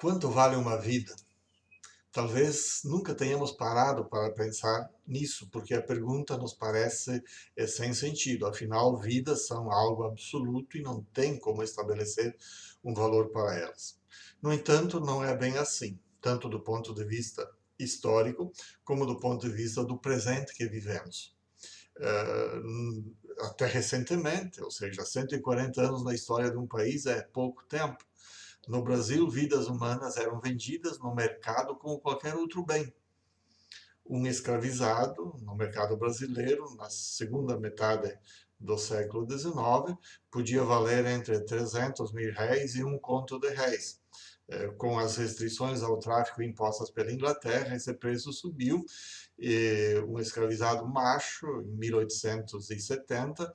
Quanto vale uma vida? Talvez nunca tenhamos parado para pensar nisso, porque a pergunta nos parece sem sentido. Afinal, vidas são algo absoluto e não tem como estabelecer um valor para elas. No entanto, não é bem assim, tanto do ponto de vista histórico, como do ponto de vista do presente que vivemos. Até recentemente, ou seja, 140 anos na história de um país é pouco tempo. No Brasil, vidas humanas eram vendidas no mercado como qualquer outro bem. Um escravizado no mercado brasileiro, na segunda metade do século XIX, podia valer entre 300 mil réis e um conto de réis. Com as restrições ao tráfico impostas pela Inglaterra, esse preço subiu e um escravizado macho, em 1870,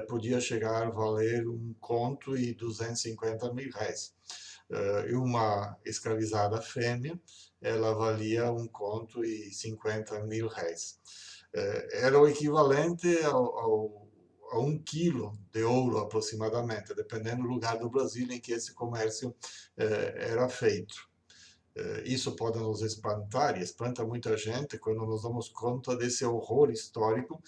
podia chegar a valer um conto e 250 mil réis. E uma escravizada fêmea, ela valia um conto e 50 mil réis. Era o equivalente a 1 quilo de ouro aproximadamente, dependendo do lugar do Brasil em que esse comércio era feito. Isso pode nos espantar e espanta muita gente quando nos damos conta desse horror histórico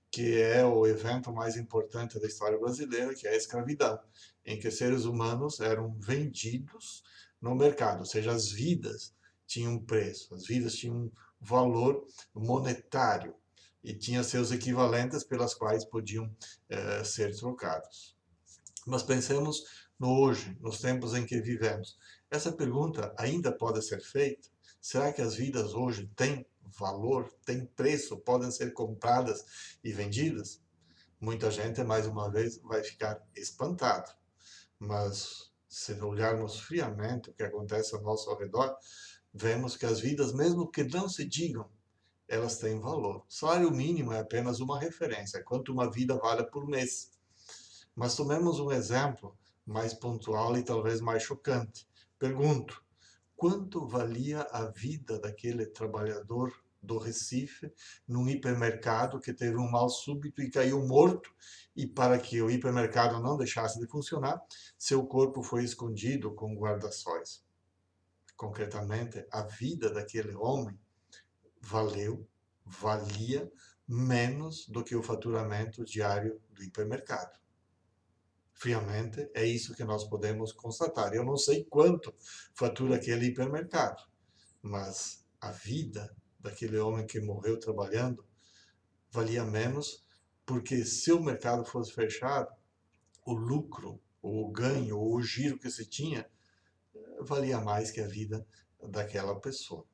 que é o evento mais importante da história brasileira, que é a escravidão, em que seres humanos eram vendidos no mercado, ou seja, as vidas tinham preço, as vidas tinham valor monetário e tinha seus equivalentes pelas quais podiam ser trocados. Mas pensemos no hoje, nos tempos em que vivemos. Essa pergunta ainda pode ser feita? Será que as vidas hoje têm valor, têm preço, podem ser compradas e vendidas? Muita gente, mais uma vez, vai ficar espantado. Mas se olharmos friamente o que acontece ao nosso redor, vemos que as vidas, mesmo que não se digam, elas têm valor. O salário mínimo é apenas uma referência, quanto uma vida vale por mês. Mas tomemos um exemplo mais pontual e talvez mais chocante. Pergunto: quanto valia a vida daquele trabalhador do Recife num hipermercado que teve um mal súbito e caiu morto, e para que o hipermercado não deixasse de funcionar, seu corpo foi escondido com guarda-sóis? Concretamente, a vida daquele homem valia menos do que o faturamento diário do hipermercado. Friamente, é isso que nós podemos constatar. Eu não sei quanto fatura aquele hipermercado, mas a vida daquele homem que morreu trabalhando valia menos, porque se o mercado fosse fechado, o lucro, o ganho, o giro que se tinha, valia mais que a vida daquela pessoa.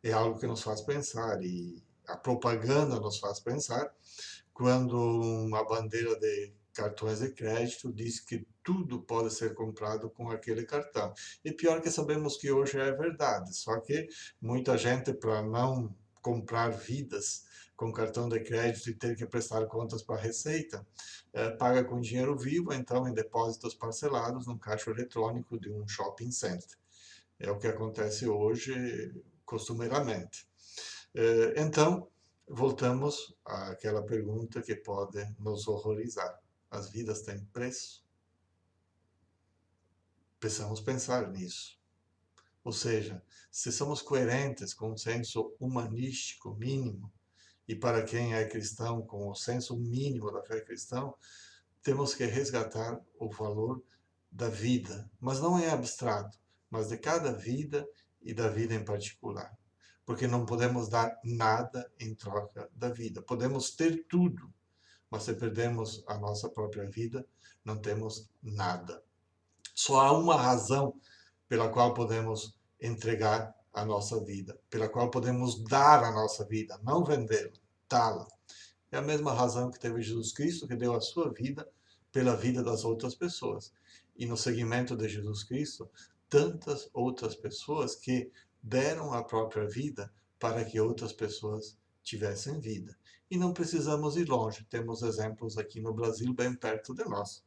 É algo que nos faz pensar e a propaganda nos faz pensar quando uma bandeira de cartões de crédito diz que tudo pode ser comprado com aquele cartão. E pior que sabemos que hoje é verdade, só que muita gente, para não comprar vidas com cartão de crédito e ter que prestar contas para a Receita, paga com dinheiro vivo, então em depósitos parcelados no caixa eletrônico de um shopping center. É o que acontece hoje costumeiramente. Então, voltamos àquela pergunta que pode nos horrorizar: as vidas têm preço? Precisamos pensar nisso. Ou seja, se somos coerentes com o senso humanístico mínimo, e para quem é cristão, com o senso mínimo da fé cristã, temos que resgatar o valor da vida, mas não é abstrato, mas de cada vida e da vida em particular. Porque não podemos dar nada em troca da vida. Podemos ter tudo, mas se perdemos a nossa própria vida, não temos nada. Só há uma razão pela qual podemos entregar a nossa vida, pela qual podemos dar a nossa vida, não vendê-la, dá-la. É a mesma razão que teve Jesus Cristo, que deu a sua vida pela vida das outras pessoas. E no seguimento de Jesus Cristo, tantas outras pessoas que deram a própria vida para que outras pessoas tivessem vida. E não precisamos ir longe, temos exemplos aqui no Brasil, bem perto de nós.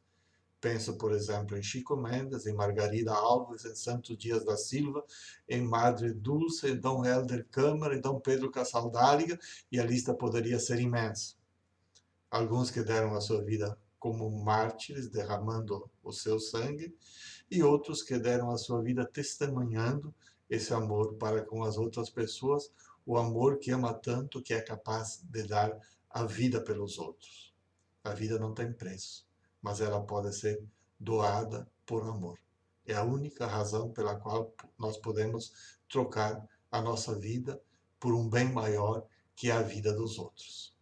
Penso, por exemplo, em Chico Mendes, em Margarida Alves, em Santos Dias da Silva, em Madre Dulce, em Dom Helder Câmara, em Dom Pedro Cassaldáliga, e a lista poderia ser imensa. Alguns que deram a sua vida como mártires, derramando o seu sangue, e outros que deram a sua vida testemunhando esse amor para com as outras pessoas, o amor que ama tanto que é capaz de dar a vida pelos outros. A vida não tem preço, mas ela pode ser doada por amor. É a única razão pela qual nós podemos trocar a nossa vida por um bem maior que é a vida dos outros.